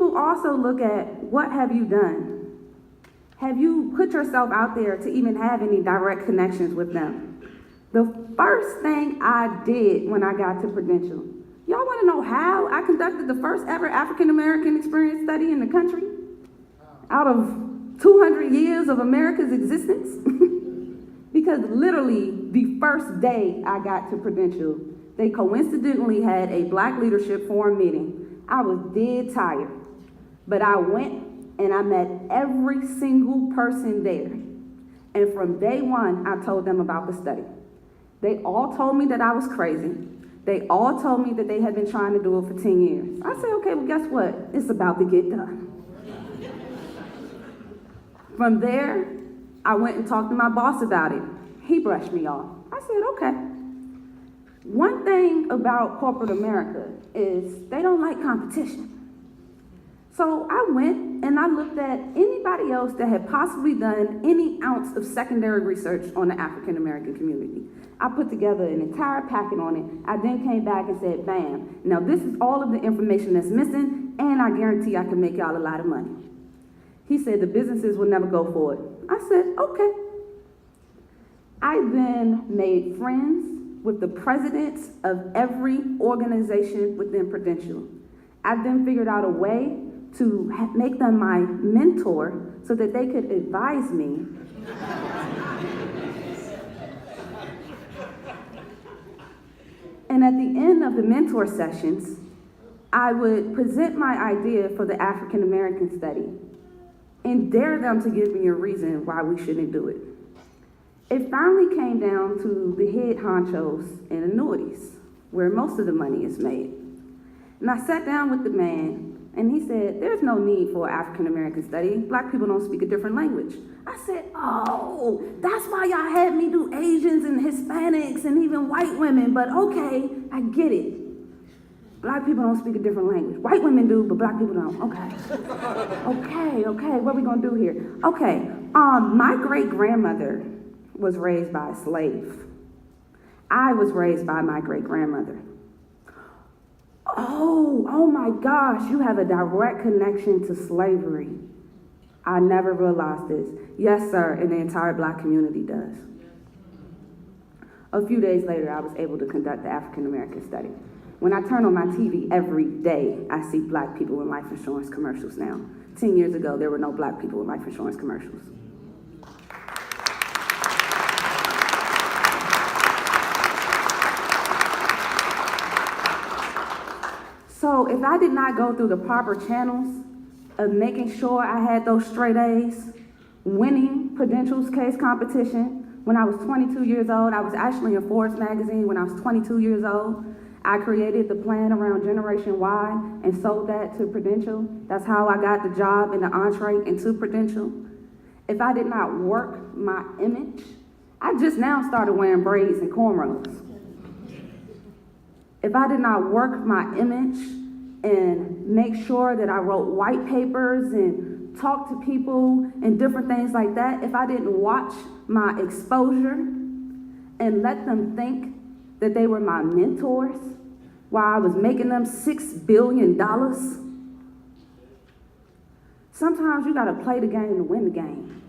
people also look at what have you done? Have you put yourself out there to even have any direct connections with them? The first thing I did when I got to Prudential, y'all want to know how I conducted the first ever African American experience study in the country? Out of 200 years of America's existence? Because literally the first day I got to Prudential, they coincidentally had a Black Leadership Forum meeting. I was dead tired, but I went and I met every single person there. And from day one, I told them about the study. They all told me that I was crazy. They all told me that they had been trying to do it for 10 years. I said, okay, well, guess what? It's about to get done. From there, I went and talked to my boss about it. He brushed me off. I said, okay. One thing about corporate America is they don't like competition. So I went and I looked at anybody else that had possibly done any ounce of secondary research on the African American community. I put together an entire packet on it. I then came back and said, bam, now this is all of the information that's missing, and I guarantee I can make y'all a lot of money. He said the businesses will never go for it. I said, okay. I then made friends with the presidents of every organization within Prudential. I then figured out a way to make them my mentor so that they could advise me. And at the end of the mentor sessions, I would present my idea for the African American study and dare them to give me a reason why we shouldn't do it. It finally came down to the head honchos and annuities, where most of the money is made. And I sat down with the man, and he said, there's no need for an African American study. Black people don't speak a different language. I said, oh, that's why y'all had me do Asians and Hispanics and even white women, but okay, I get it. Black people don't speak a different language. White women do, but black people don't. Okay. Okay, what are we gonna do here? Okay, my great-grandmother was raised by a slave. I was raised by my great-grandmother. Oh my gosh, you have a direct connection to slavery. I never realized this. Yes, sir, and the entire Black community does. A few days later, I was able to conduct the African American study. When I turn on my TV every day, I see Black people in life insurance commercials now. 10 years ago, there were no Black people in life insurance commercials. So if I did not go through the proper channels of making sure I had those straight A's, winning Prudential's case competition when I was 22 years old, I was actually in Forbes magazine when I was 22 years old. I created the plan around Generation Y and sold that to Prudential. That's how I got the job and the entree into Prudential. If I did not work my image, I just now started wearing braids and cornrows. If I did not work my image and make sure that I wrote white papers and talked to people and different things like that, if I didn't watch my exposure and let them think that they were my mentors while I was making them $6 billion, sometimes you gotta play the game to win the game.